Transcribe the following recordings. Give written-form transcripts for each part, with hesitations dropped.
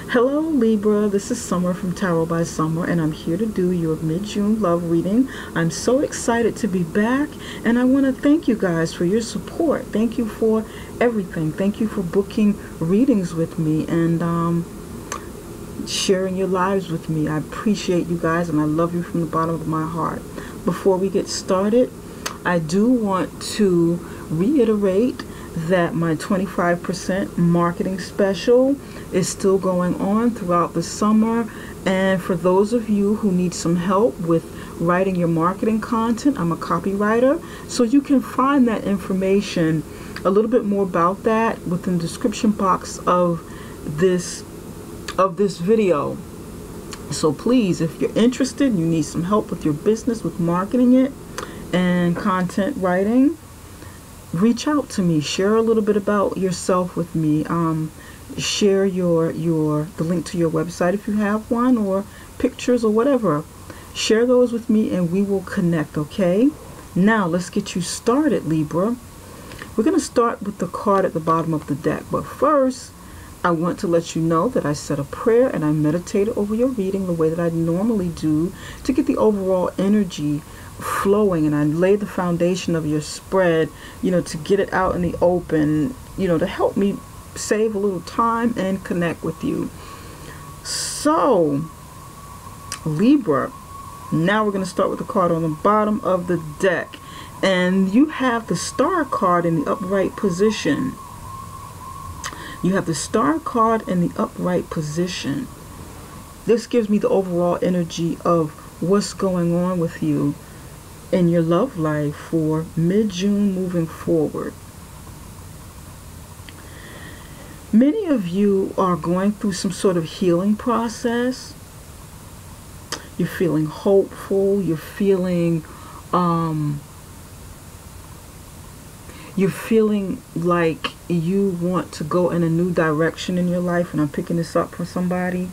Hello Libra, this is Summer from Tarot by Summer, and I'm here to do your mid-June love reading. I'm so excited to be back, and I want to thank you guys for your support. Thank you for everything. Thank you for booking readings with me and sharing your lives with me. I appreciate you guys, and I love you from the bottom of my heart. Before we get started, I do want to reiterate that my 25% marketing special is still going on throughout the summer, and for those of you who need some help with writing your marketing content, I'm a copywriter, so you can find that information, a little bit more about that, within the description box of this video. So please, if you're interested, you need some help with your business, with marketing it and content writing, reach out to me. Share a little bit about yourself with me. Share the link to your website if you have one, or pictures or whatever. Share those with me and we will connect, okay? Now let's get you started, Libra. We're going to start with the card at the bottom of the deck, but first I want to let you know that I said a prayer and I meditated over your reading the way that I normally do to get the overall energy flowing, and I lay the foundation of your spread, to get it out in the open, to help me save a little time and connect with you. So Libra, now we're going to start with the card on the bottom of the deck, and you have the Star card in the upright position. You have the Star card in the upright position. This gives me the overall energy of what's going on with you in your love life for mid-June moving forward. Many of you are going through some sort of healing process. You're feeling hopeful. You're feeling like you want to go in a new direction in your life, and I'm picking this up for somebody.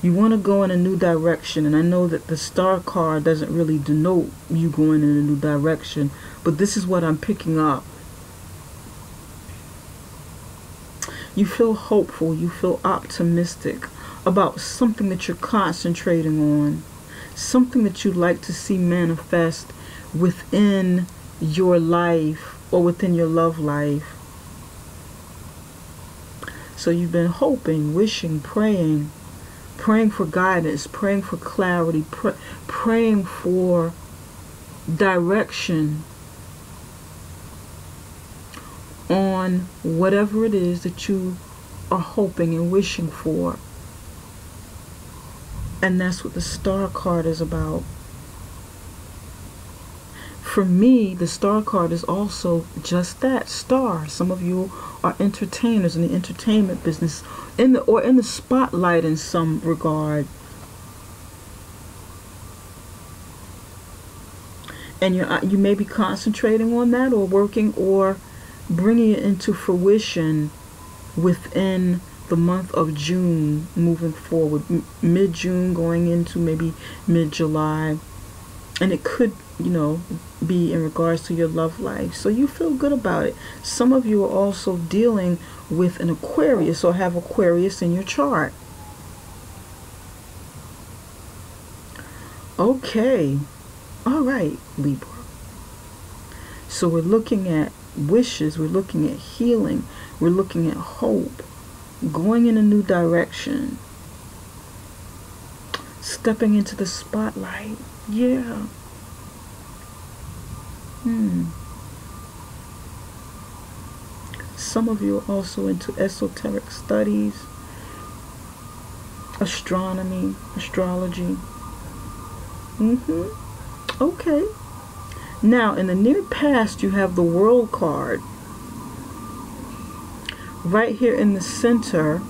You want to go in a new direction, and I know that the Star card doesn't really denote you going in a new direction, but this is what I'm picking up. You feel hopeful, you feel optimistic about something that you're concentrating on, something that you'd like to see manifest within your life or within your love life. So you've been hoping, wishing, praying for guidance, praying for clarity, praying for direction on whatever it is that you are hoping and wishing for. And that's what the Star card is about. For me, the Star card is also just that, star. Some of you are entertainers in the entertainment business, in the spotlight in some regard. And you may be concentrating on that, or working, or bringing it into fruition within the month of June moving forward, mid-June going into maybe mid-July. And it could, be in regards to your love life. So you feel good about it. Some of you are also dealing with an Aquarius, or have Aquarius in your chart. Okay. All right, Libra. So we're looking at wishes. We're looking at healing. We're looking at hope. Going in a new direction. Stepping into the spotlight. Yeah. Some of you are also into esoteric studies, astronomy, astrology. Okay. Now, in the near past, you have the World card. Right here in the center,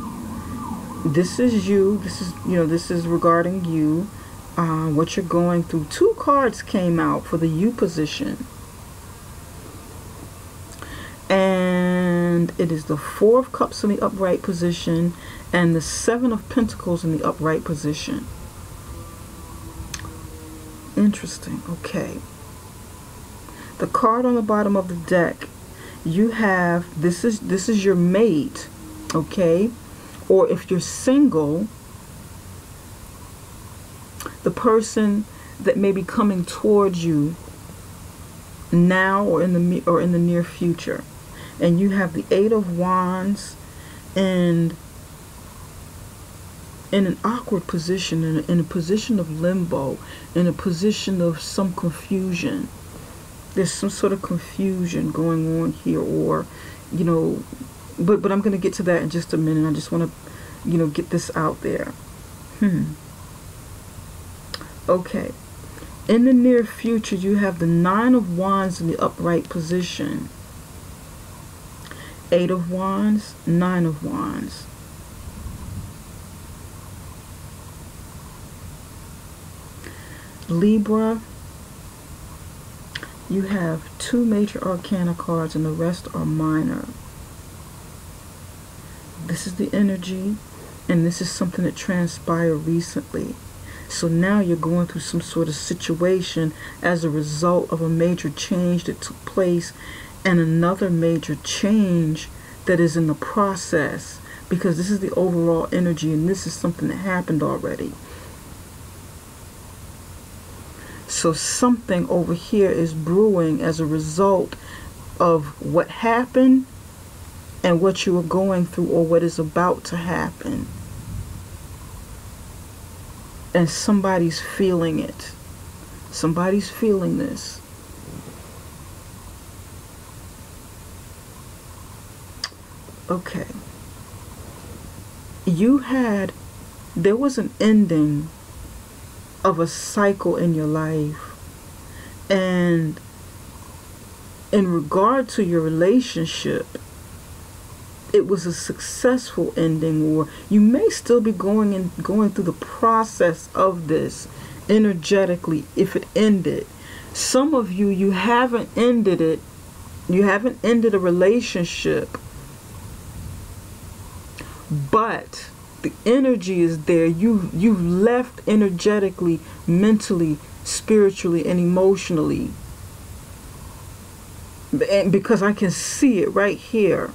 this is you. This is regarding you. What you're going through. Two cards came out for the you position, and it is the Four of Cups in the upright position and the Seven of Pentacles in the upright position. Interesting. Okay, the card on the bottom of the deck, you have, this is your mate, okay? Or if you're single, the person that may be coming towards you now or in the near future. And you have the Eight of Wands and in an awkward position, in a position of limbo, in a position of some confusion. There's some sort of confusion going on here, or, you know, but I'm going to get to that in just a minute. I just want to, you know, get this out there. Okay. In the near future, you have the Nine of Wands in the upright position. Eight of Wands, Nine of Wands. Libra, you have two major arcana cards and the rest are minor. This is the energy, and this is something that transpired recently. So now you're going through some sort of situation as a result of a major change that took place, and another major change that is in the process, because this is the overall energy and this is something that happened already. So something over here is brewing as a result of what happened and what you are going through, or what is about to happen. And somebody's feeling it. Somebody's feeling this. Okay. There was an ending of a cycle in your life, and in regard to your relationship, it was a successful ending, or you may still be going through the process of this energetically if it ended. Some of you, you haven't ended it. You haven't ended a relationship, but the energy is there. You've left energetically, mentally, spiritually, and emotionally. And because I can see it right here.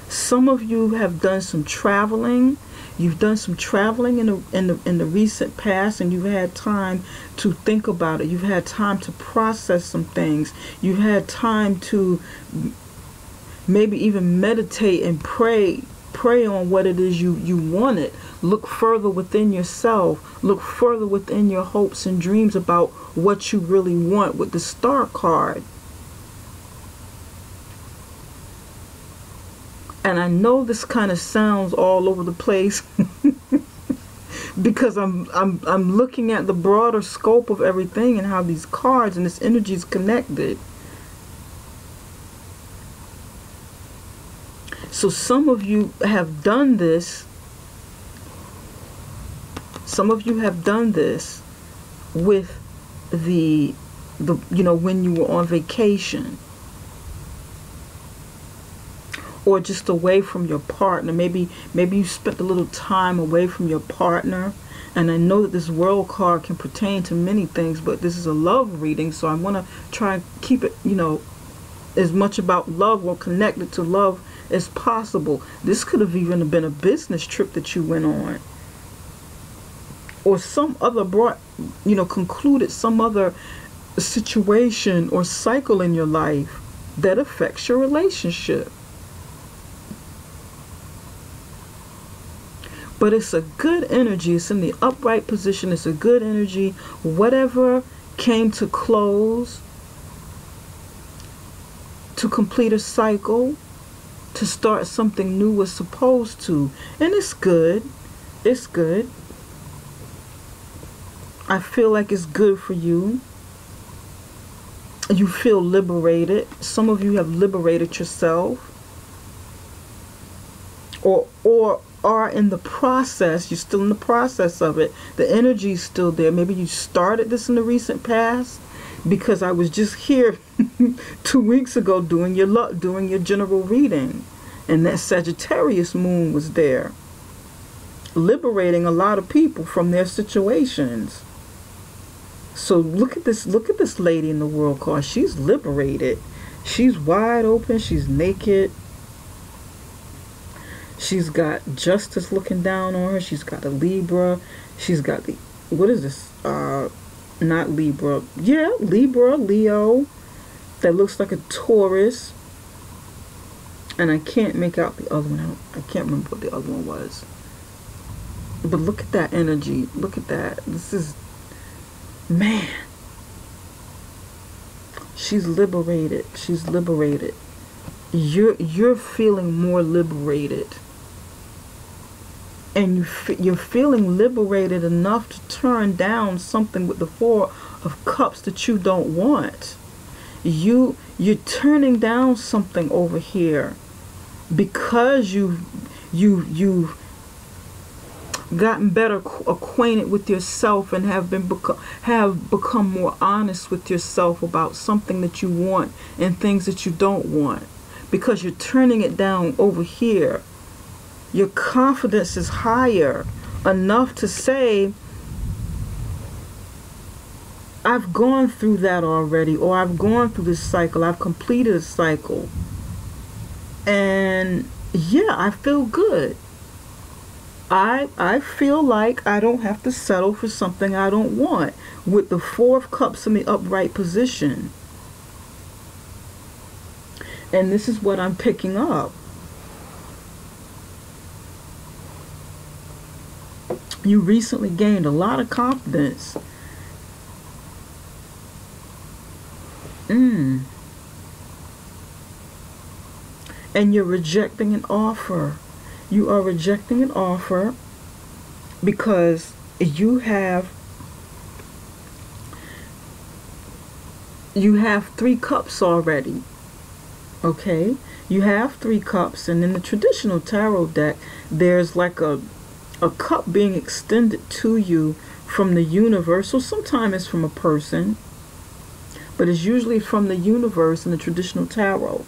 Some of you have done some traveling. You've done some traveling in the recent past, and you've had time to think about it. You've had time to process some things. You've had time to maybe even meditate and pray on what it is you wanted. Look further within yourself. Look further within your hopes and dreams about what you really want with the Star card. And I know this kind of sounds all over the place because I'm looking at the broader scope of everything and how these cards and this energy is connected. So some of you have done this. Some of you have done this with the you know, when you were on vacation, or just away from your partner. Maybe you spent a little time away from your partner. And I know that this World card can pertain to many things, but this is a love reading, so I want to try and keep it, you know, as much about love or connected to love as possible. This could have even been a business trip that you went on, or some other concluded some other situation or cycle in your life that affects your relationship. But it's a good energy. It's in the upright position. It's a good energy. Whatever came to close, to complete a cycle, to start something new was supposed to. And it's good. It's good. I feel like it's good for you. You feel liberated. Some of you have liberated yourself. Or are in the process. You're still in the process of it. The energy is still there. Maybe you started this in the recent past, because I was just here 2 weeks ago doing your general reading, and that Sagittarius moon was there, liberating a lot of people from their situations. So look at this lady in the World card. She's liberated. She's wide open. She's naked. She's got Justice looking down on her. She's got a Libra. She's got the, what is this? Not Libra. Yeah, Libra, Leo. That looks like a Taurus. And I can't make out the other one. I can't remember what the other one was. But look at that energy. Look at that. This is, man. She's liberated. She's liberated. You're feeling more liberated. And you're feeling liberated enough to turn down something with the Four of Cups that you don't want. You're turning down something over here because you've gotten better acquainted with yourself and have become more honest with yourself about something that you want and things that you don't want, because you're turning it down over here. Your confidence is higher enough to say, I've gone through that already, or I've gone through this cycle, I've completed a cycle, and yeah, I feel good. I feel like I don't have to settle for something I don't want, with the Four of Cups in the upright position. And this is what I'm picking up. You recently gained a lot of confidence. And you're rejecting an offer. You are rejecting an offer because you have 3 cups already. Okay? You have 3 cups, and in the traditional tarot deck, there's like a cup being extended to you from the universe, or sometimes it's from a person, but it's usually from the universe in the traditional tarot.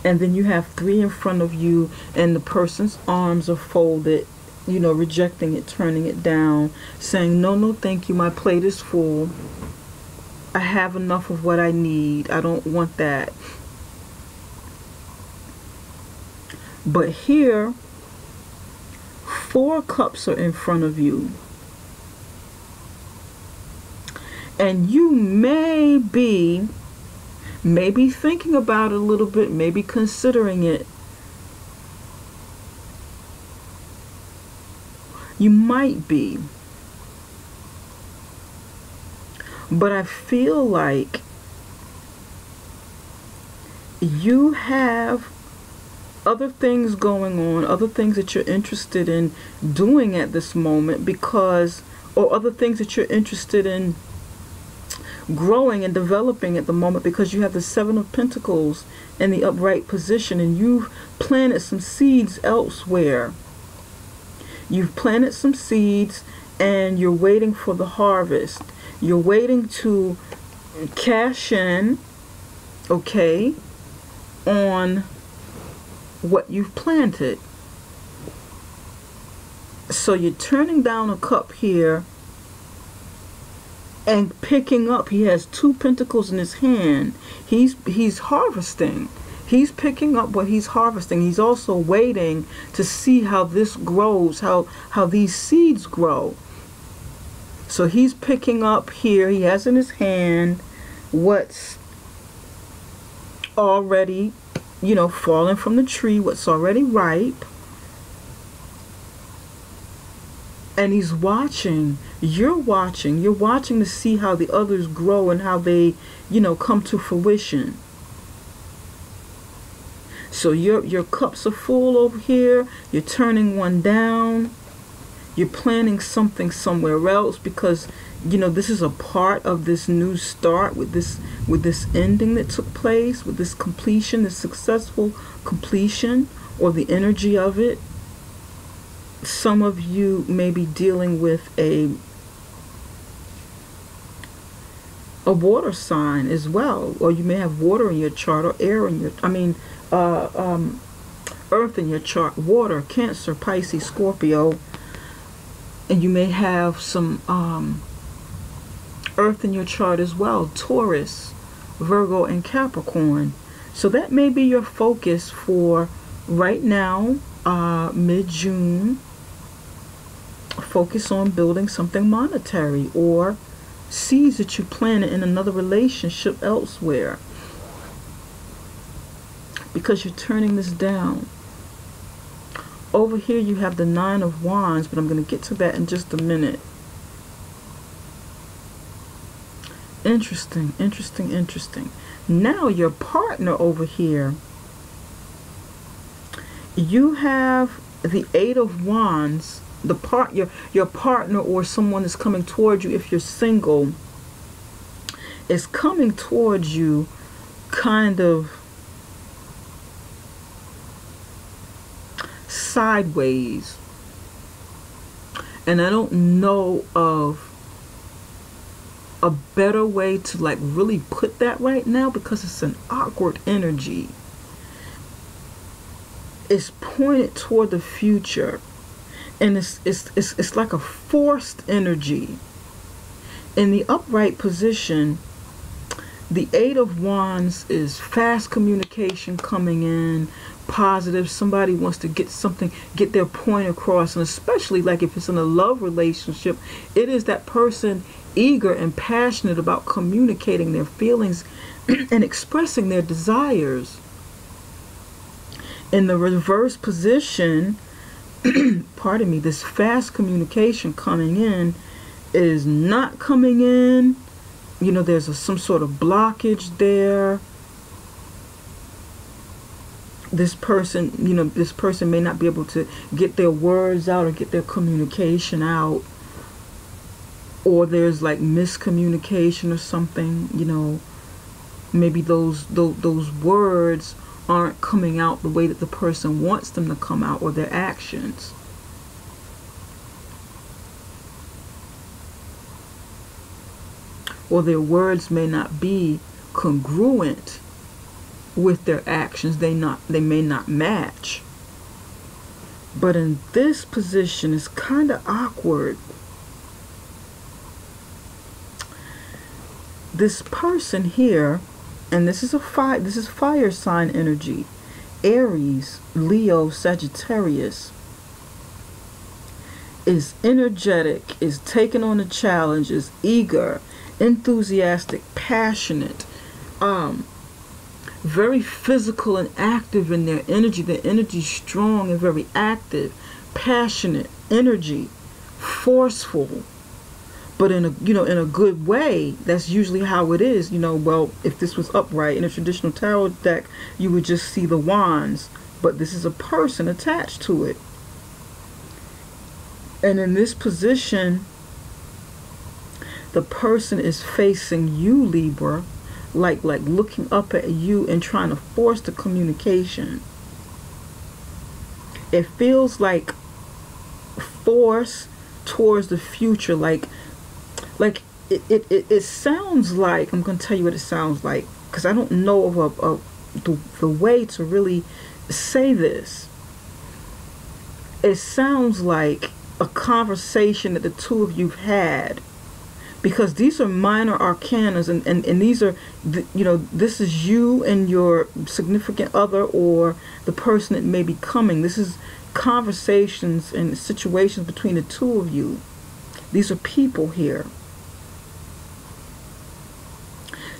And then you have 3 in front of you, and the person's arms are folded, you know, rejecting it, turning it down, saying, no, no, thank you, my plate is full. I have enough of what I need. I don't want that. But here, 4 cups are in front of you. And you may be thinking about it a little bit, maybe considering it. You might be. But I feel like you have other things going on, other things that you're interested in doing at this moment, because, or other things that you're interested in growing and developing at the moment, because you have the 7 of Pentacles in the upright position, and you've planted some seeds elsewhere. You've planted some seeds and you're waiting for the harvest. You're waiting to cash in, okay, on what you've planted. So you're turning down a cup here and picking up. He has 2 pentacles in his hand. He's harvesting. He's picking up what he's harvesting. He's also waiting to see how this grows, how these seeds grow. So he's picking up here. He has in his hand what's already, you know, falling from the tree, what's already ripe. And he's watching. You're watching to see how the others grow and how they, you know, come to fruition. So your cups are full over here. You're turning one down. You're planning something somewhere else, because, you know, this is a part of this new start with this ending that took place, with this completion, this successful completion, or the energy of it. Some of you may be dealing with a water sign as well, or you may have water in your chart, or air in your, earth in your chart. Water, Cancer, Pisces, Scorpio, and you may have some earth in your chart as well, Taurus, Virgo, and Capricorn. So that may be your focus for right now, mid-June, focus on building something monetary or seeds that you planted in another relationship elsewhere, because you're turning this down. Over here you have the Nine of Wands, but I'm going to get to that in just a minute. Interesting, interesting, interesting. Now your partner over here, you have the Eight of Wands. Your partner or someone is coming towards you, if you're single, is coming towards you kind of sideways. And I don't know of a better way to like really put that right now, because it's an awkward energy. It's pointed toward the future, and it's like a forced energy. In the upright position, the Eight of Wands is fast communication coming in, positive. Somebody wants to get their point across, and especially like if it's in a love relationship, it is that person eager and passionate about communicating their feelings and expressing their desires. In the reverse position, pardon me, this fast communication coming in is not coming in. You know, there's some sort of blockage there. This person, you know, this person may not be able to get their words out or get their communication out. Or there's like miscommunication or something, you know. Maybe those words aren't coming out the way that the person wants them to come out, or their actions. Or their words may not be congruent with their actions. They may not match. But in this position, it's kind of awkward. This person here, and this is fire sign energy, Aries, Leo, Sagittarius, is energetic, is taking on a challenge, is eager, enthusiastic, passionate, very physical and active in their energy. Their energy is strong and very active, passionate energy, forceful, but in a good way. That's usually how it is. Well, if this was upright in a traditional tarot deck, you would just see the wands, but this is a person attached to it. And in this position, the person is facing you, Libra, like looking up at you and trying to force the communication. It feels like force towards the future, like it sounds like, I'm going to tell you what it sounds like, because I don't know of the way to really say this. It sounds like a conversation that the two of you've had, because these are minor arcanas, and these are, this is you and your significant other, or the person that may be coming. This is conversations and situations between the two of you. These are people here.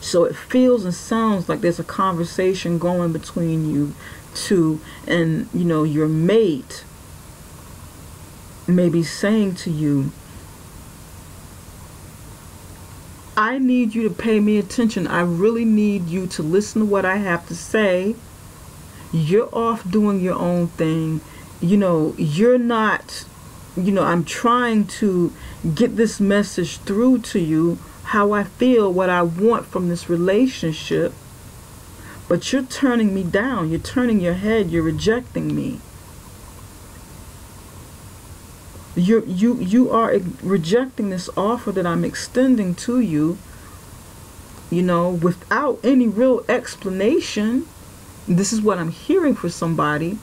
So it feels and sounds like there's a conversation going between you two, and your mate may be saying to you, I need you to pay me attention. I really need you to listen to what I have to say. You're off doing your own thing. You're not, I'm trying to get this message through to you, how I feel, what I want from this relationship. But you're turning me down. You're turning your head. You're rejecting me. You are rejecting this offer that I'm extending to you, without any real explanation. This is what I'm hearing for somebody.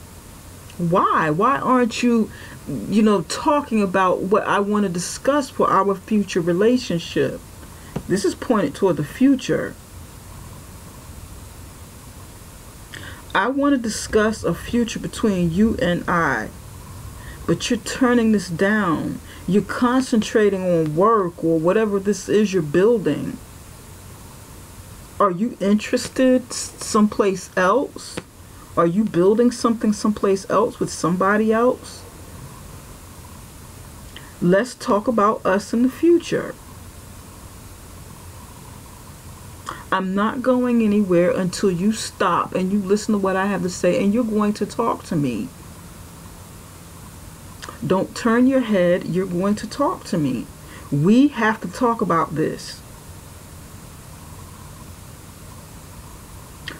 Why aren't you talking about what I want to discuss for our future relationship? This is pointed toward the future. I want to discuss a future between you and I, but you're turning this down. You're concentrating on work or whatever this is you're building. Are you interested someplace else? Are you building something someplace else with somebody else? Let's talk about us in the future. I'm not going anywhere until you stop and you listen to what I have to say, and you're going to talk to me. Don't turn your head. You're going to talk to me. We have to talk about this.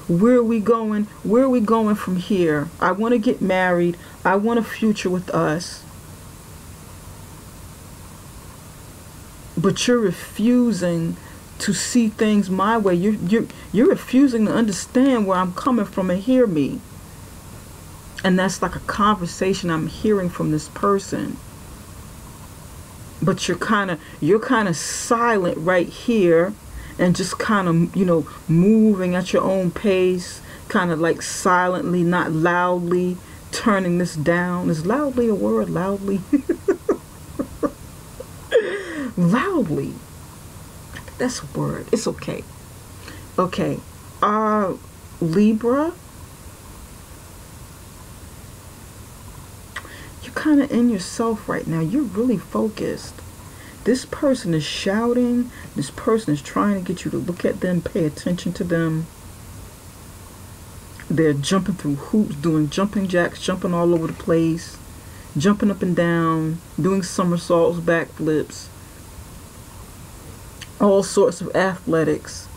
Where are we going? Where are we going from here? I want to get married. I want a future with us. But you're refusing to see things my way. You're refusing to understand where I'm coming from and hear me. And that's like a conversation I'm hearing from this person. But you're kind of silent right here, and just kind of, you know, moving at your own pace, kind of like silently, not loudly, turning this down. Is loudly a word? Loudly? Loudly. That's a word. It's okay. Okay. Libra. You're kind of in yourself right now. You're really focused. This person is shouting. This person is trying to get you to look at them, pay attention to them. They're jumping through hoops, doing jumping jacks, jumping all over the place, jumping up and down, doing somersaults, backflips. All sorts of athletics,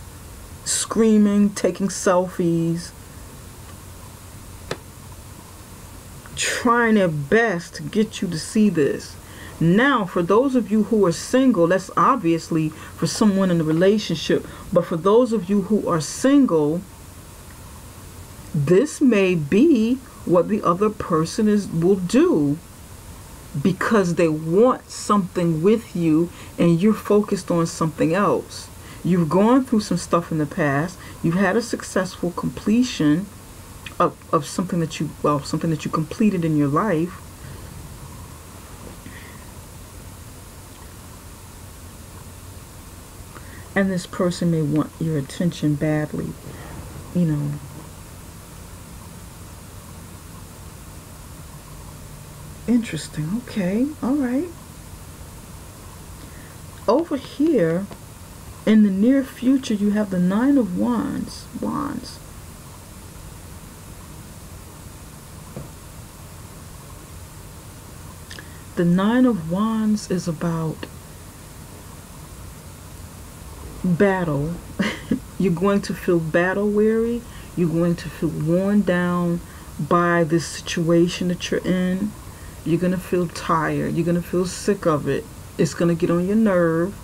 screaming, taking selfies, trying their best to get you to see this. Now, for those of you who are single, that's obviously for someone in a relationship, but for those of you who are single, this may be what the other person will do. Because they want something with you and you're focused on something else. You've gone through some stuff in the past. You've had a successful completion of something that you completed in your life. And this person may want your attention badly, you know. Interesting. Okay. All right. Over here, in the near future, you have the Nine of Wands. The Nine of Wands is about battle. You're going to feel battle weary. You're going to feel worn down by this situation that you're in. You're going to feel tired. You're going to feel sick of it. It's going to get on your nerve.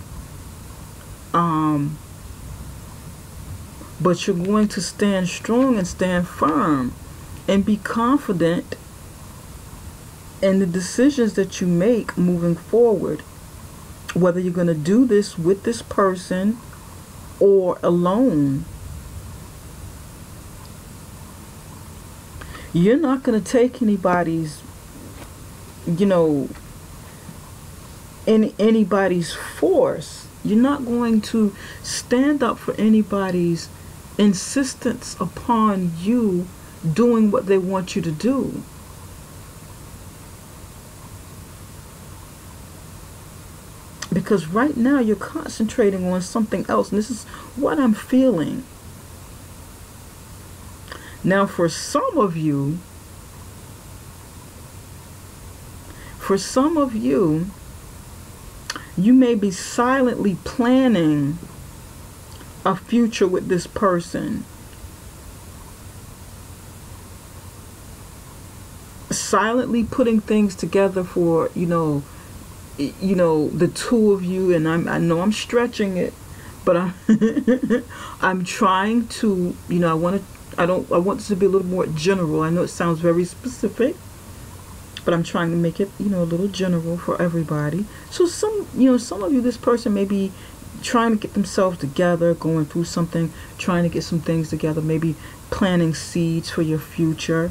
But you're going to stand strong and stand firm and be confident in the decisions that you make moving forward. Whether you're going to do this with this person or alone. You're not going to take anybody's, you know, anybody's force. You're not going to stand up for anybody's insistence upon you doing what they want you to do. Because right now you're concentrating on something else, and this is what I'm feeling. Now for some of you, you may be silently planning a future with this person. Silently putting things together for, you know, the two of you. And I know I'm stretching it, but I'm trying to, you know, I want this to be a little more general. I know it sounds very specific, but I'm trying to make it, you know, a little general for everybody. So some of you, this person may be trying to get themselves together, going through something, trying to get some things together, maybe planting seeds for your future.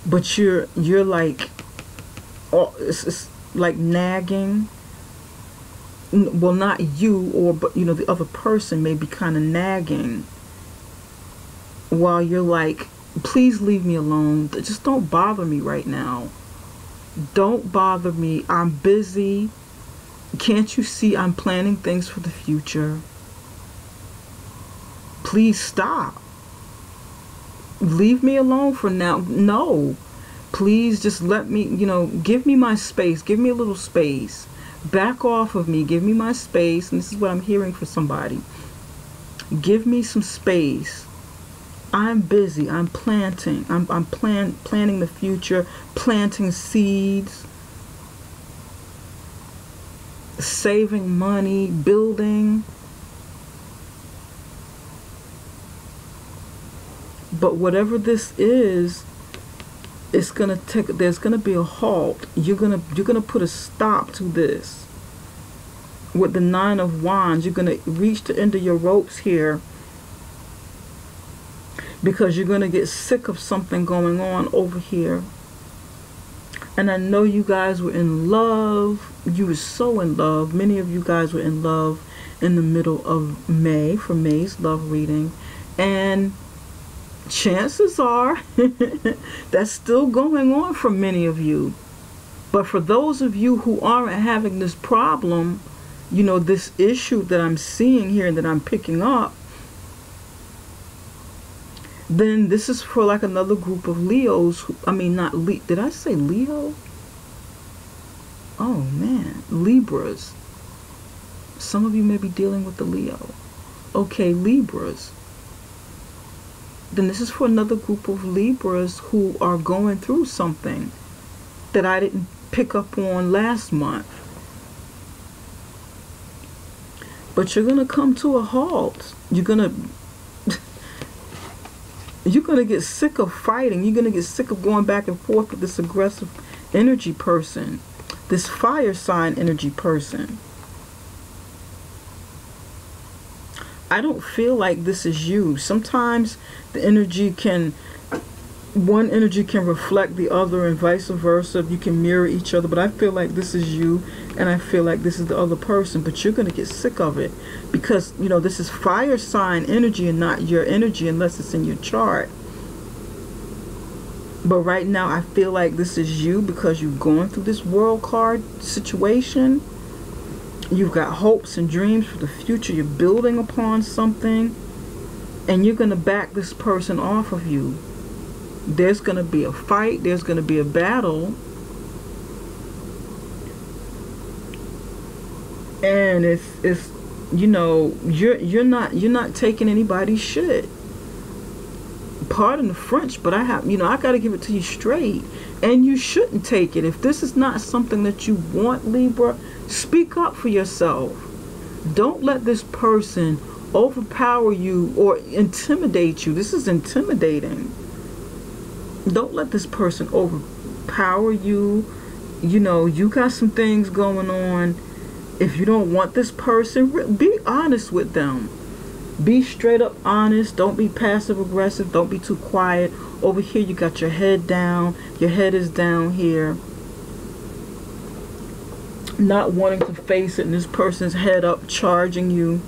But you're like, oh, it's like nagging. Well, not you, but you know, the other person may be kind of nagging while you're like, please leave me alone. Just don't bother me right now. Don't bother me. I'm busy. Can't you see I'm planning things for the future? Please stop. Leave me alone for now. No. Please just let me, you know, give me my space. Give me a little space. Back off of me. Give me my space. And this is what I'm hearing for somebody. Give me some space. I'm busy. I'm planting. I'm planning the future, planting seeds, saving money, building. But whatever this is, it's gonna take. There's gonna be a halt. You're gonna put a stop to this. With the 9 of Wands, you're gonna reach the end of your ropes here. Because you're going to get sick of something going on over here. And I know you guys were in love. You were so in love. Many of you guys were in love in the middle of May, for May's love reading. And chances are that's still going on for many of you. But for those of you who aren't having this problem, you know, this issue that I'm seeing here and that I'm picking up, then this is for like another group of Leos. I mean, not Leo. Did I say Leo? Oh man, Libras. Some of you may be dealing with the Leo. Okay, Libras. Then this is for another group of Libras who are going through something that I didn't pick up on last month. But you're gonna come to a halt. You're gonna get sick of fighting. You're going to get sick of going back and forth with this aggressive energy person, this fire sign energy person. I don't feel like this is you. Sometimes the energy one energy can reflect the other and vice versa. You can mirror each other, but I feel like this is you and I feel like this is the other person. But you're going to get sick of it because, you know, this is fire sign energy and not your energy unless it's in your chart. But right now I feel like this is you because you're going through this world card situation. You've got hopes and dreams for the future. You're building upon something and you're going to back this person off of you. There's going to be a fight. There's going to be a battle. And it's you know, you're not taking anybody's shit. Pardon the French, but I got to give it to you straight. And you shouldn't take it. If this is not something that you want, Libra, speak up for yourself. Don't let this person overpower you or intimidate you. This is intimidating. Don't let this person overpower you. You know, you got some things going on. If you don't want this person, be honest with them. Be straight up honest. Don't be passive aggressive. Don't be too quiet. Over here you got your head down. Your head is down here. Not wanting to face it and this person's head up charging you.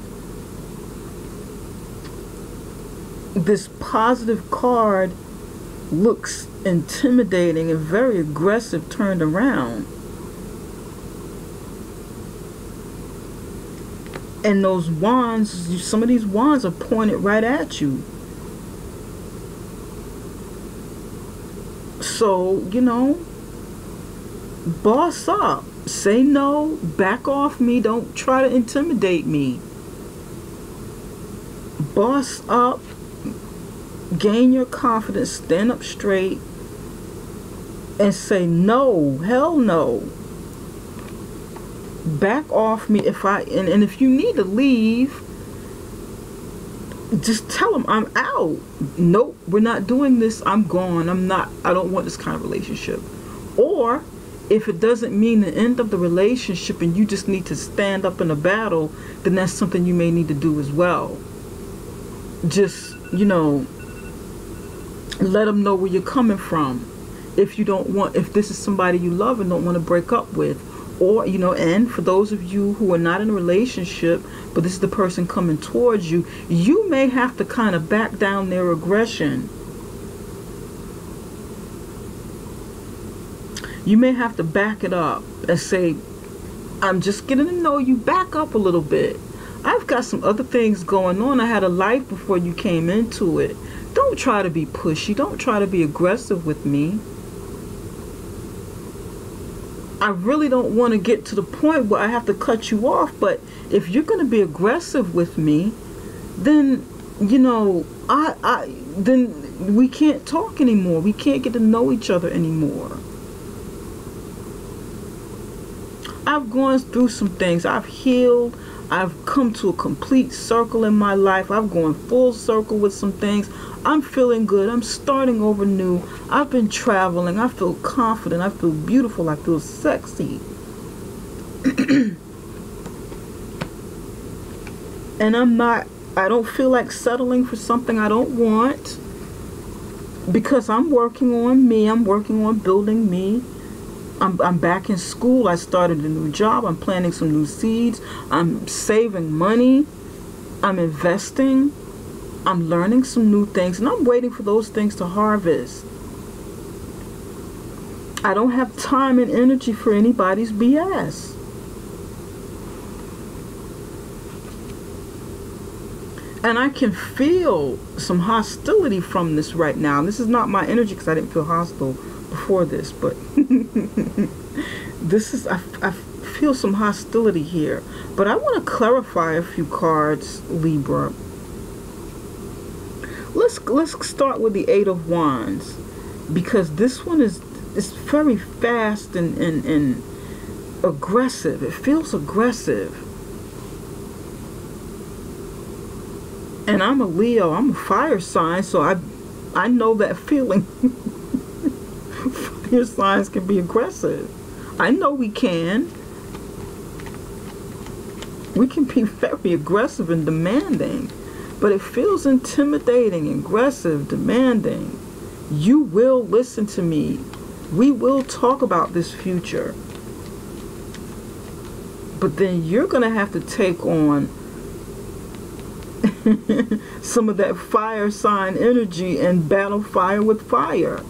This positive card looks intimidating and very aggressive turned around. And those wands, some of these wands are pointed right at you. So, you know, boss up. Say no. Back off me. Don't try to intimidate me. Boss up. Gain your confidence. Stand up straight. And say no. Hell no. Back off me. And if you need to leave, just tell them I'm out. Nope, we're not doing this. I'm gone. I don't want this kind of relationship. Or if it doesn't mean the end of the relationship and you just need to stand up in a battle, then that's something you may need to do as well. just, you know, let them know where you're coming from. If you don't want, if this is somebody you love and don't want to break up with, or, you know, and for those of you who are not in a relationship, but this is the person coming towards you, you may have to kind of back down their aggression. You may have to back it up and say, I'm just getting to know you, back up a little bit. I've got some other things going on. I had a life before you came into it. Don't try to be pushy. Don't try to be aggressive with me. I really don't want to get to the point where I have to cut you off, but if you're going to be aggressive with me, then, you know, then we can't talk anymore. We can't get to know each other anymore. I've gone through some things. I've healed. I've come to a complete circle in my life. I've gone full circle with some things. I'm feeling good. I'm starting over new. I've been traveling. I feel confident. I feel beautiful. I feel sexy. And I don't feel like settling for something I don't want, because I'm working on me. I'm working on building me. I'm back in school. I started a new job. I'm planting some new seeds. I'm saving money. I'm investing. I'm learning some new things, and I'm waiting for those things to harvest. I don't have time and energy for anybody's BS. And I can feel some hostility from this right now. This is not my energy, because I didn't feel hostile before this, but this is, I feel some hostility here. But I want to clarify a few cards, Libra. Let's start with the Eight of Wands, because this one is very fast and aggressive. It feels aggressive. And I'm a Leo. I'm a fire sign, so I know that feeling. Fire signs can be aggressive. I know we can. We can be very aggressive and demanding. But it feels intimidating, aggressive, demanding. You will listen to me. We will talk about this future. But then you're going to have to take on some of that fire sign energy and battle fire with fire.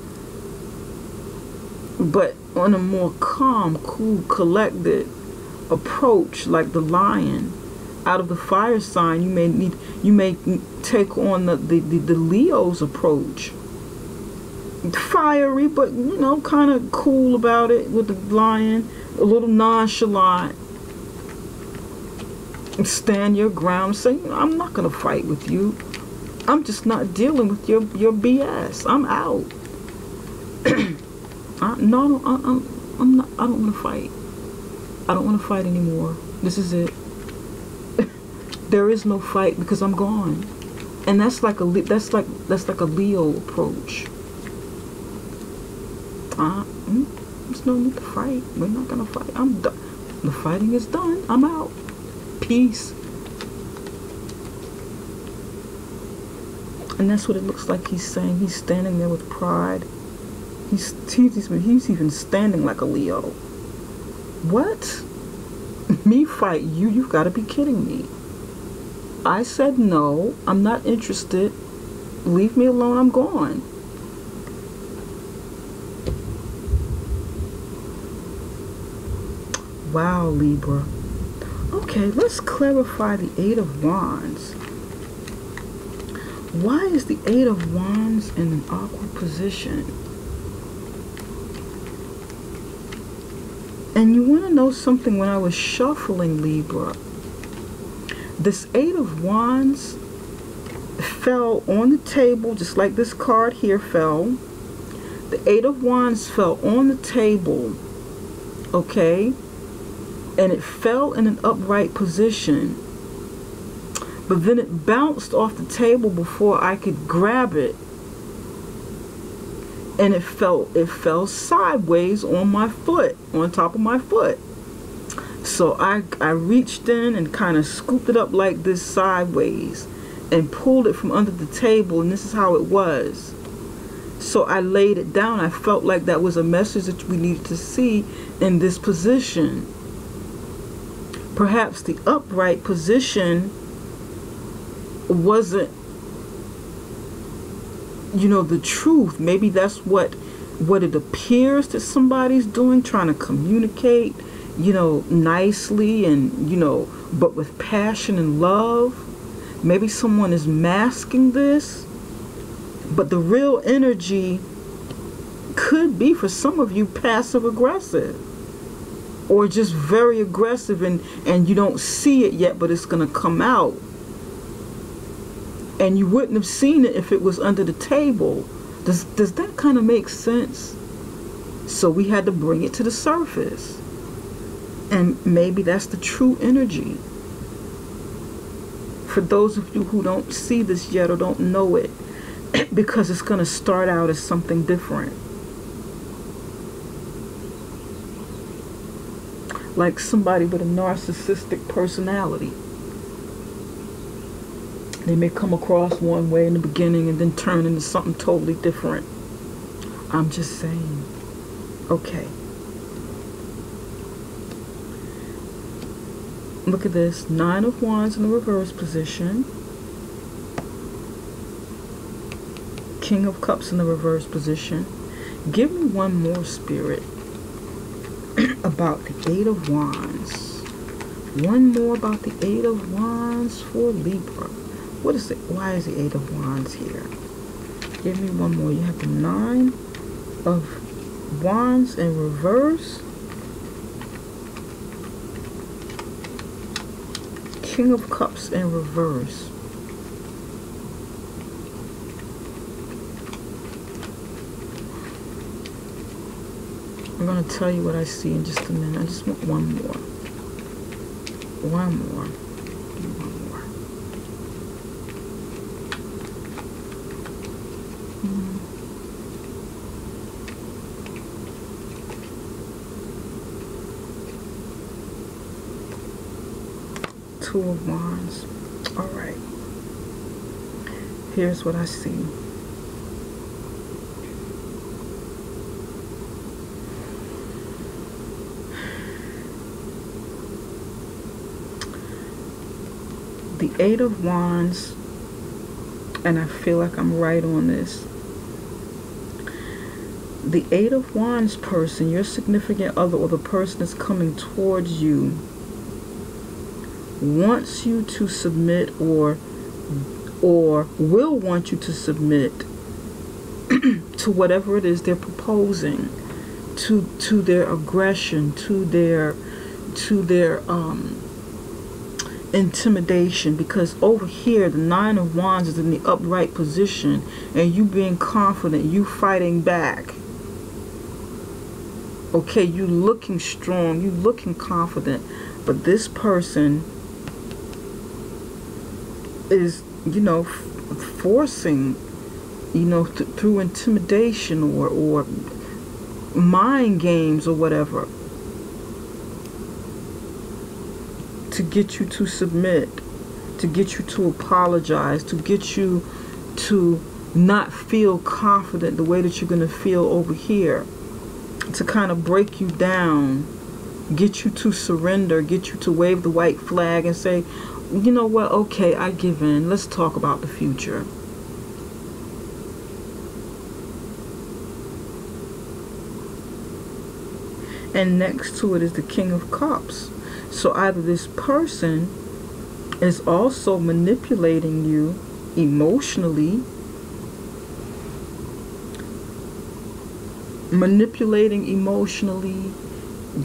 But on a more calm, cool, collected approach, like the lion. Out of the fire sign, you may take on the Leo's approach. Fiery, but, you know, kind of cool about it with the lion. A little nonchalant. Stand your ground. Say, you know, I'm not gonna fight with you. I'm just not dealing with your BS. I'm out. I'm not. I don't want to fight. I don't want to fight anymore. This is it. There is no fight, because I'm gone, and that's like a Leo approach. There's no need to fight. We're not gonna fight. I'm done. The fighting is done. I'm out. Peace. And that's what it looks like he's saying. He's standing there with pride. He's even standing like a Leo. What? Me fight you? You've got to be kidding me. I said no. I'm not interested. Leave me alone. I'm gone. Wow, Libra. Okay, let's clarify the Eight of Wands. Why is the Eight of Wands in an awkward position? And you want to know something? When I was shuffling, Libra, this Eight of Wands fell on the table, just like this card here fell. The Eight of Wands fell on the table, okay? And it fell in an upright position. But then it bounced off the table before I could grab it. And it fell sideways on my foot, on top of my foot. So I reached in and kind of scooped it up like this sideways. and pulled it from under the table, and this is how it was. So I laid it down. I felt like that was a message that we needed to see in this position. Perhaps the upright position wasn't, you know, the truth. Maybe that's what it appears that somebody's doing, trying to communicate, you know, nicely and, you know, but with passion and love. Maybe someone is masking this, but the real energy could be, for some of you, passive aggressive, or just very aggressive, and you don't see it yet, but it's going to come out. And you wouldn't have seen it if it was under the table. Does that kind of make sense? So we had to bring it to the surface. And maybe that's the true energy. For those of you who don't see this yet or don't know it, because it's going to start out as something different. Like somebody with a narcissistic personality. They may come across one way in the beginning and then turn into something totally different. I'm just saying. Okay. Look at this. 9 of Wands in the reverse position. King of Cups in the reverse position. Give me one more, Spirit, about the 8 of Wands. One more about the 8 of Wands for Libra. What is it? Why is the 8 of Wands here? Give me one more. You have the 9 of Wands in reverse. King of Cups in reverse. I'm going to tell you what I see in just a minute. I just want one more. One more. One more. Two of Wands. All right. Here's what I see. The 8 of Wands, and I feel like I'm right on this. The 8 of Wands person, your significant other, or the person that's coming towards you, wants you to submit, or will want you to submit to whatever it is they're proposing, to their aggression, to their intimidation. Because over here the 9 of Wands is in the upright position, and you being confident, you fighting back. Okay, you looking strong, you looking confident, but this person is, you know, forcing, you know, through intimidation or mind games or whatever, to get you to submit, to get you to apologize, to get you to not feel confident the way that you're going to feel over here, to kind of break you down, get you to surrender, get you to wave the white flag and say, you know what, okay, I give in. Let's talk about the future. And next to it is the King of Cups. So either this person is also manipulating you emotionally,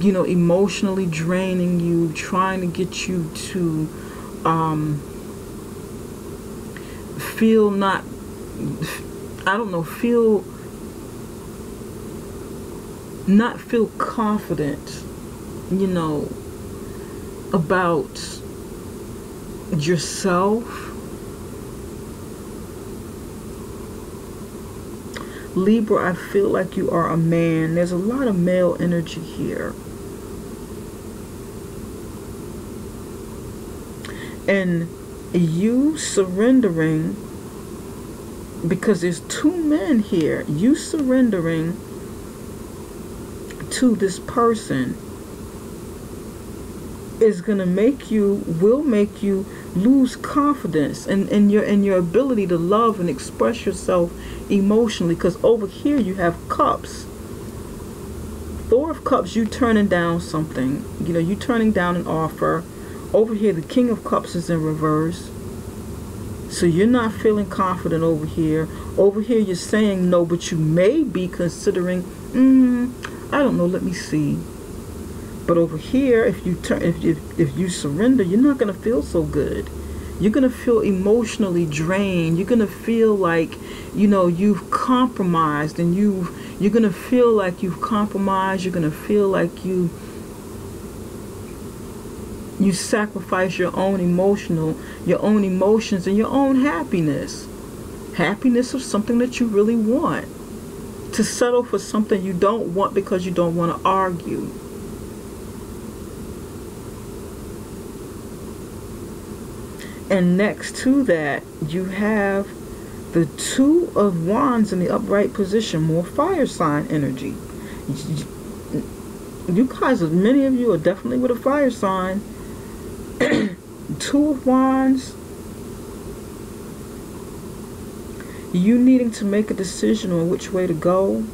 you know, emotionally draining you, trying to get you to feel not, I don't know, not feel confident, you know, about yourself. Libra, I feel like you are a man. There's a lot of male energy here. And you surrendering, because there's two men here, you surrendering to this person is going to will make you lose confidence in your ability to love and express yourself emotionally. Because over here you have cups. Four of Cups, you turning down something. You know, you turning down an offer. Over here, the King of Cups is in reverse. So you're not feeling confident over here. Over here, you're saying no, but you may be considering, I don't know, let me see. But over here, if you surrender, you're not going to feel so good. You're going to feel emotionally drained. You're going to feel like, you know, you've compromised, and you're going to feel like you've compromised. You're going to feel like you sacrifice your own emotions and your own happiness. Happiness of something that you really want. To settle for something you don't want because you don't want to argue. And next to that, you have the Two of Wands in the upright position, more fire sign energy. You guys, many of you are definitely with a fire sign. Two of Wands, you needing to make a decision on which way to go.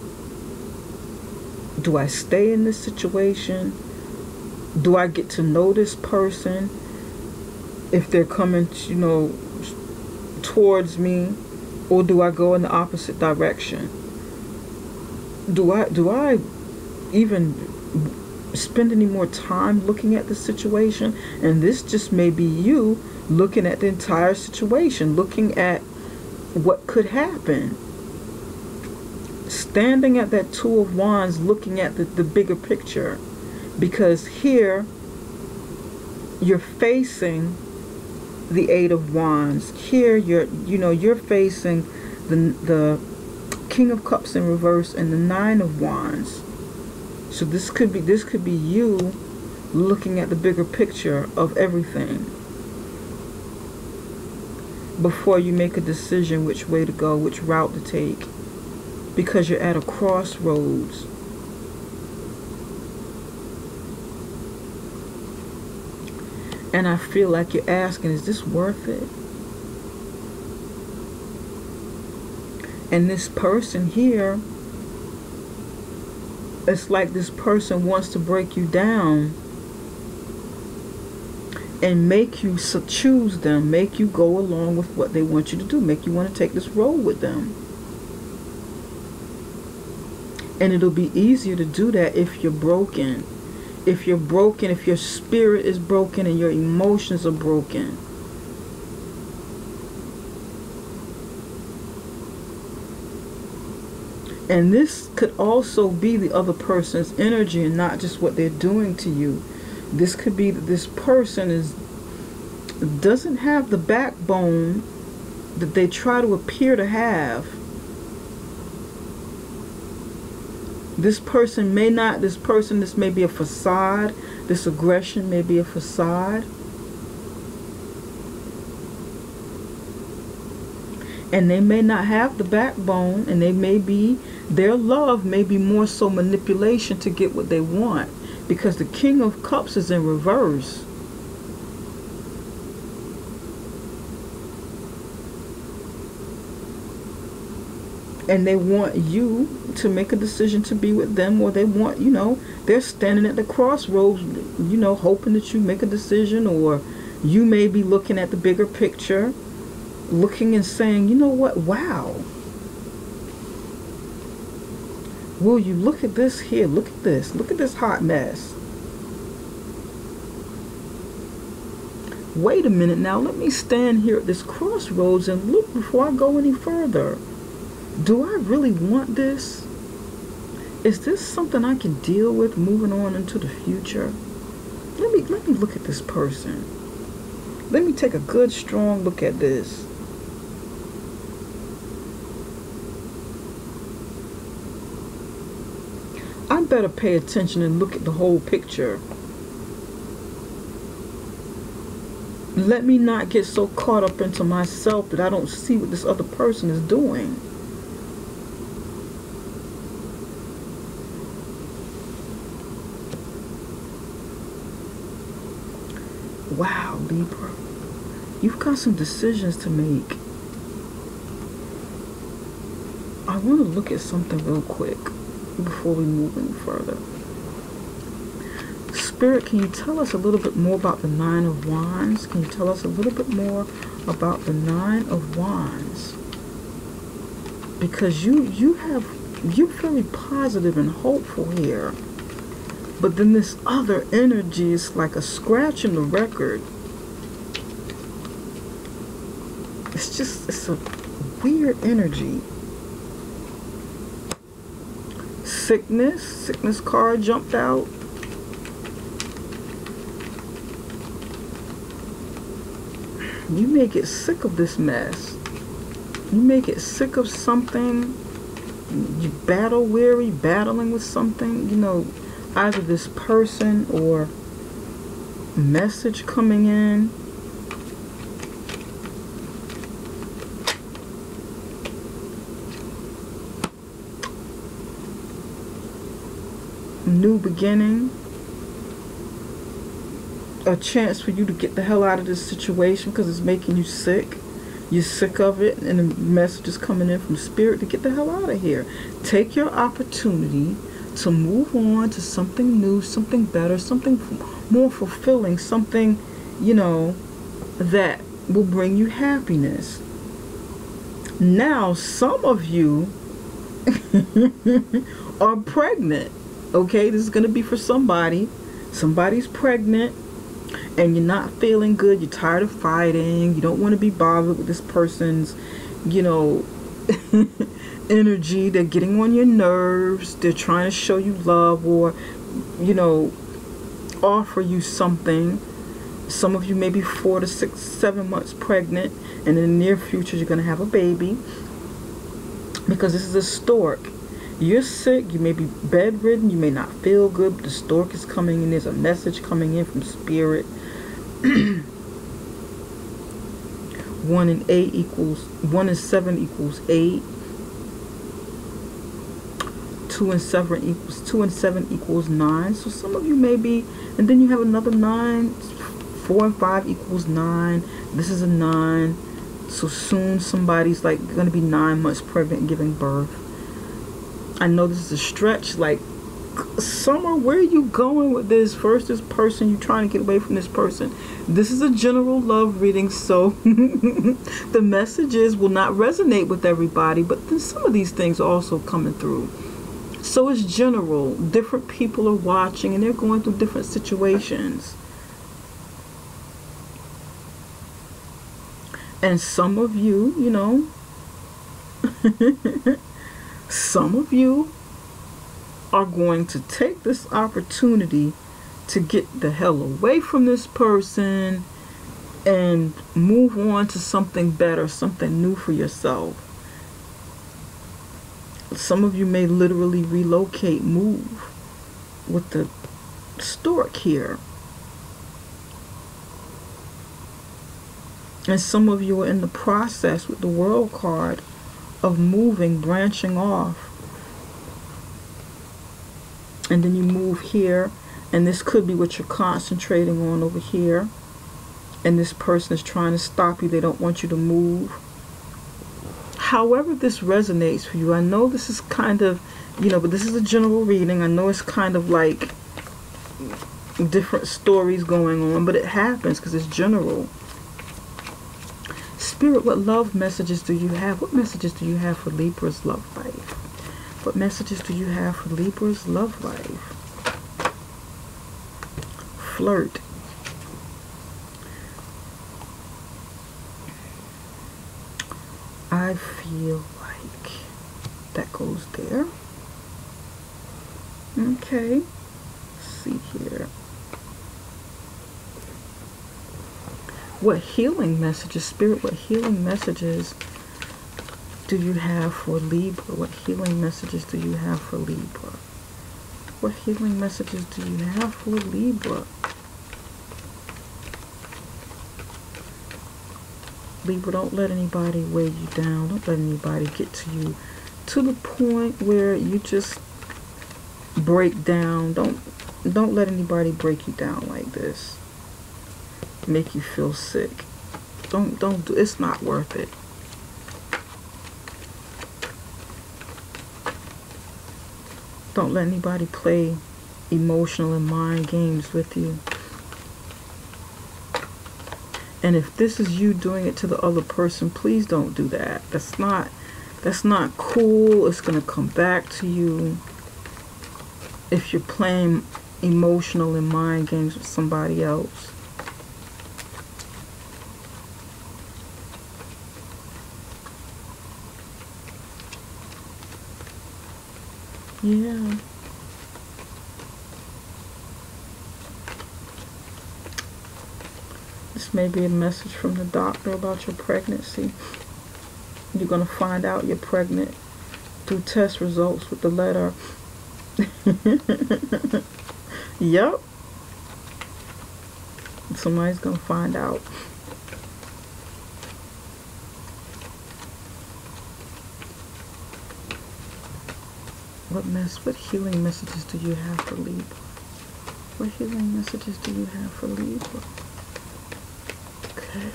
Do I stay in this situation? Do I get to know this person? If they're coming, you know, towards me, or do I go in the opposite direction? Do I even spend any more time looking at the situation? And this just may be you looking at the entire situation, looking at what could happen. Standing at that Two of Wands, looking at the bigger picture. Because here, you're facing the Eight of Wands. Here you're facing the King of Cups in reverse and the Nine of Wands. So this could be you looking at the bigger picture of everything before you make a decision which way to go, which route to take, because you're at a crossroads. And I feel like you're asking, is this worth it? And this person here, it's like this person wants to break you down and make you choose them, make you go along with what they want you to do, make you want to take this road with them. And it'll be easier to do that if you're broken. If you're broken, if your spirit is broken and your emotions are broken. And this could also be the other person's energy and not just what they're doing to you. This could be that this person doesn't have the backbone that they try to appear to have. This may be a facade. This aggression may be a facade. And they may not have the backbone, and their love may be more so manipulation to get what they want. Because the King of Cups is in reverse. And they want you to make a decision to be with them, or they want, they're standing at the crossroads, hoping that you make a decision, or you may be looking at the bigger picture, looking and saying, you know what, wow. Will you look at this here? Look at this hot mess. Wait a minute now, let me stand here at this crossroads and look before I go any further. Do I really want this? Is this something I can deal with moving on into the future? Let me look at this person. Let me take a good strong look at this. I better pay attention and look at the whole picture. Let me not get so caught up into myself that I don't see what this other person is doing. Wow, Libra. You've got some decisions to make. I want to look at something real quick before we move any further. Spirit, can you tell us a little bit more about the Nine of Wands? Can you tell us a little bit more about the Nine of Wands? Because you're very positive and hopeful here. But then this other energy is like a scratch in the record. It's a weird energy. Sickness card jumped out. You may get sick of this mess. You may get sick of something. You battle weary, battling with something, you know, either this person or message coming in. New beginning. A chance for you to get the hell out of this situation because it's making you sick. You're sick of it, and the message is coming in from Spirit to get the hell out of here. Take your opportunity to move on to something new, something better, something more fulfilling, something, you know, that will bring you happiness. Now, some of you are pregnant. Okay, this is going to be for somebody. Somebody's pregnant and you're not feeling good. You're tired of fighting. You don't want to be bothered with this person's, you know, energy. They're getting on your nerves. They're trying to show you love or, you know, offer you something. Some of you may be 4 to 6, 7 months pregnant, and in the near future you're going to have a baby, because this is a stork. You're sick, you may be bedridden, you may not feel good, but the stork is coming in. There's a message coming in from Spirit. 1 and 7 equals 8. 2 and 7 equals 9. So some of you may be, and then you have another 9. 4 and 5 equals 9. This is a 9. So soon somebody's like going to be 9 months pregnant and giving birth. I know this is a stretch. Like, Summer, where are you going with this? First, this person, you're trying to get away from this person. This is a general love reading, so the messages will not resonate with everybody, but then some of these things are also coming through. So it's general. Different people are watching and they're going through different situations. And some of you, you know, some of you are going to take this opportunity to get the hell away from this person and move on to something better, something new for yourself. Some of you may literally relocate, move with the stork here. And some of you are in the process with the World card of moving, branching off. And then you move here, and this could be what you're concentrating on over here. And this person is trying to stop you. They don't want you to move. However this resonates for you, I know this is kind of, you know, but this is a general reading. I know it's kind of like different stories going on, but it happens because it's general. Spirit, what love messages do you have? What messages do you have for Libra's love life? What messages do you have for Libra's love life? Flirt. I feel like that goes there. Okay. Let's see here. What healing messages, Spirit, what healing messages do you have for Libra? What healing messages do you have for Libra? What healing messages do you have for Libra? Libra, don't let anybody weigh you down. Don't let anybody get to you to the point where you just break down. Don't let anybody break you down like this. Make you feel sick. Don't do, it's not worth it. Don't let anybody play emotional and mind games with you. And if this is you doing it to the other person, please don't do that. That's not cool. It's going to come back to you. If you're playing emotional and mind games with somebody else. Yeah. This may be a message from the doctor about your pregnancy. You're going to find out you're pregnant through test results with the letter. Yep. Somebody's going to find out. What healing messages do you have for Libra? What healing messages do you have for Libra? Okay.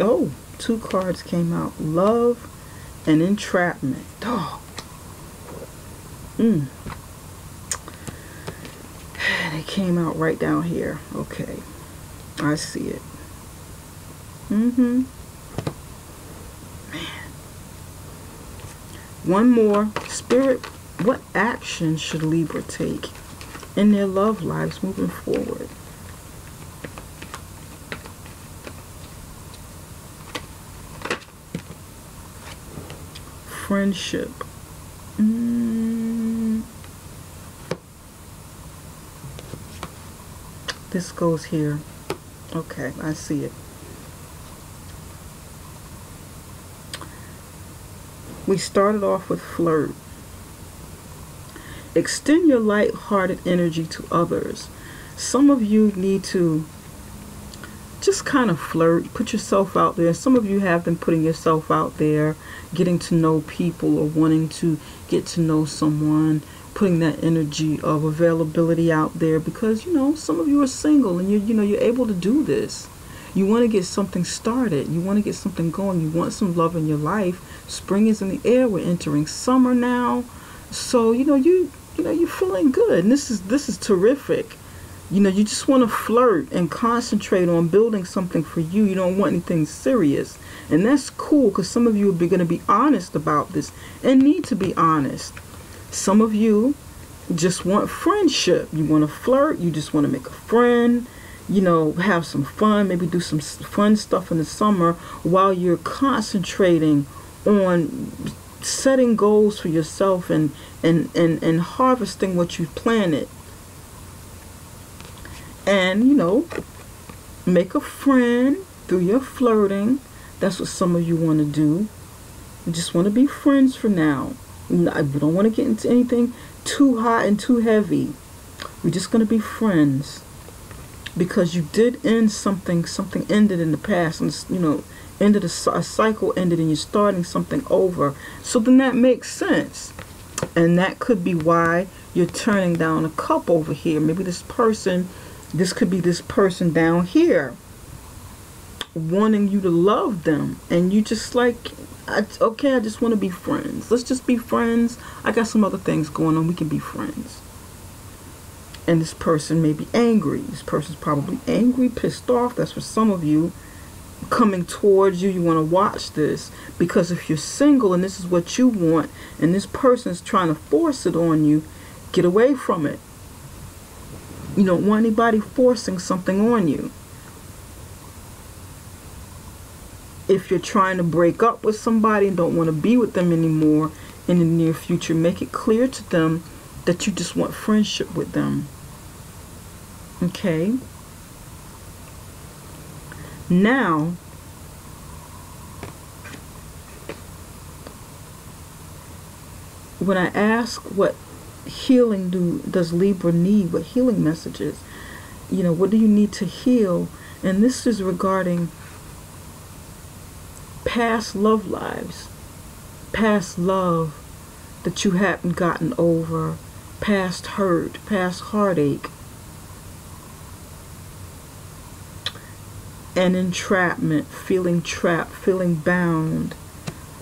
Oh, 2 cards came out. Love and entrapment. Oh. They came out right down here. Okay. I see it. Man. One more. Spirit, what action should Libra take in their love lives moving forward? Friendship. This goes here. Okay, I see it. We started off with flirt. Extend your light-hearted energy to others. Some of you need to just kind of flirt, put yourself out there. Some of you have been putting yourself out there, getting to know people or wanting to get to know someone, putting that energy of availability out there because, you know, some of you are single and you're able to do this. You want to get something started. You want to get something going. You want some love in your life. Spring is in the air. We're entering summer now. So, you're feeling good. And this is terrific. You just want to flirt and concentrate on building something for you. You don't want anything serious. And that's cool because some of you are going to be honest about this and need to be honest. Some of you just want friendship. You want to flirt. You just want to make a friend. Have some fun, maybe do some fun stuff in the summer while you're concentrating on setting goals for yourself and harvesting what you've planted. And, make a friend through your flirting. That's what some of you want to do. You just want to be friends for now. We don't want to get into anything too hot and too heavy. We're just going to be friends. Because you did end something ended in the past, and ended a cycle ended, and you're starting something over. So then that makes sense, and that could be why you're turning down a cup over here. Maybe this could be this person down here, wanting you to love them, and you just like, okay, I just want to be friends. Let's just be friends. I got some other things going on. We can be friends. And this person may be angry. This person's probably angry, pissed off. That's for some of you. Coming towards you. You want to watch this. Because if you're single and this is what you want, and this person's trying to force it on you, get away from it. You don't want anybody forcing something on you. If you're trying to break up with somebody and don't want to be with them anymore in the near future, make it clear to them that you just want friendship with them. Okay? Now, when I ask what healing does Libra need? What healing messages? You know, what do you need to heal? And this is regarding past love lives, past love that you haven't gotten over, past hurt, past heartache, and entrapment, feeling trapped, feeling bound,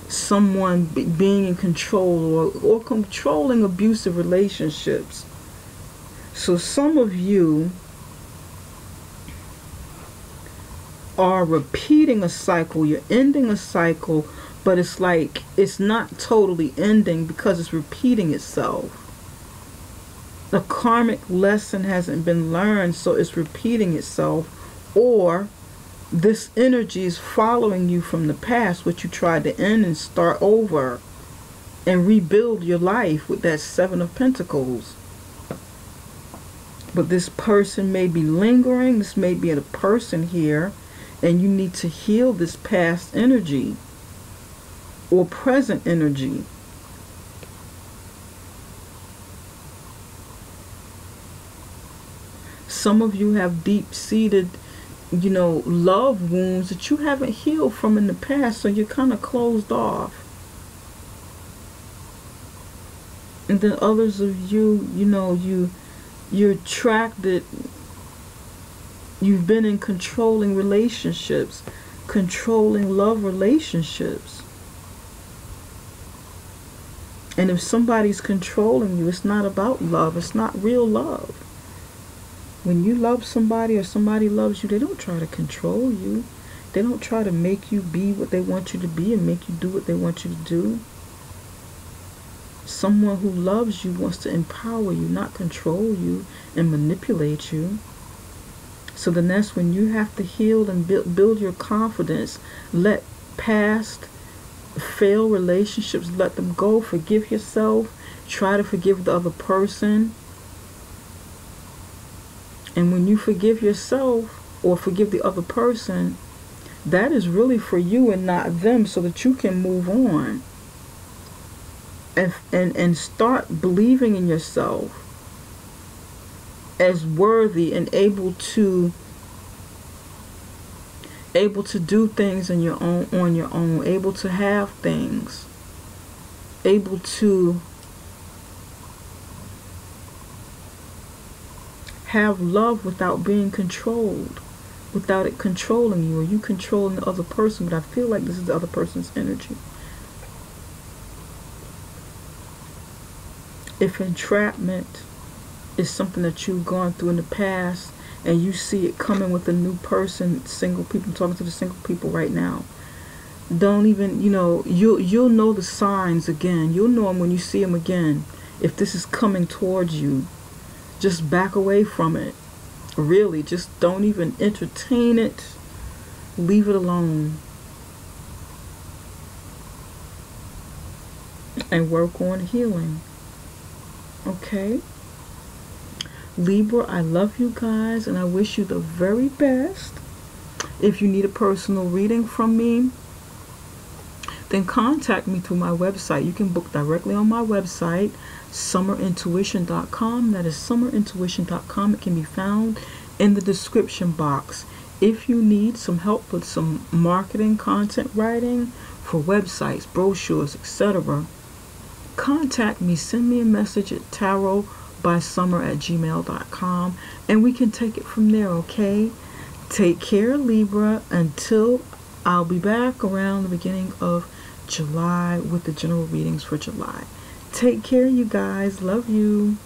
someone being in control or controlling abusive relationships. So some of you are repeating a cycle, you're ending a cycle, but it's like it's not totally ending because it's repeating itself. The karmic lesson hasn't been learned, so it's repeating itself, or this energy is following you from the past, what you tried to end, and start over and rebuild your life with that Seven of Pentacles. But this person may be lingering, this may be a person here, and you need to heal this past energy or present energy. Some of you have deep-seated, you know, love wounds that you haven't healed from in the past, so you're kind of closed off. And then others of you, you know, you're attracted. You've been in controlling relationships, controlling love relationships. And if somebody's controlling you, it's not about love. It's not real love. When you love somebody or somebody loves you, they don't try to control you. They don't try to make you be what they want you to be and make you do what they want you to do. Someone who loves you wants to empower you, not control you and manipulate you. So then that's when you have to heal and build your confidence. Let past failed relationships, let them go. Forgive yourself. Try to forgive the other person. And when you forgive yourself or forgive the other person, that is really for you and not them, so that you can move on and start believing in yourself as worthy and able to do things on your own, able to have things, able to have love without being controlled, without it controlling you or you controlling the other person. But I feel like this is the other person's energy. If entrapment is something that you've gone through in the past and you see it coming with a new person, single people, I'm talking to the single people right now, don't even, you know, you'll know the signs again. You'll know them when you see them again. If this is coming towards you, just back away from it. Really, just don't even entertain it. Leave it alone. And work on healing. Okay? Libra, I love you guys and I wish you the very best. If you need a personal reading from me, then contact me through my website. You can book directly on my website, summerintuition.com. That is summerintuition.com. It can be found in the description box. If you need some help with some marketing, content writing for websites, brochures, etc., contact me. Send me a message at tarotbysummer@gmail.com and we can take it from there, okay? Take care, Libra, until I'll be back around the beginning of July with the general readings for July. Take care, you guys. Love you.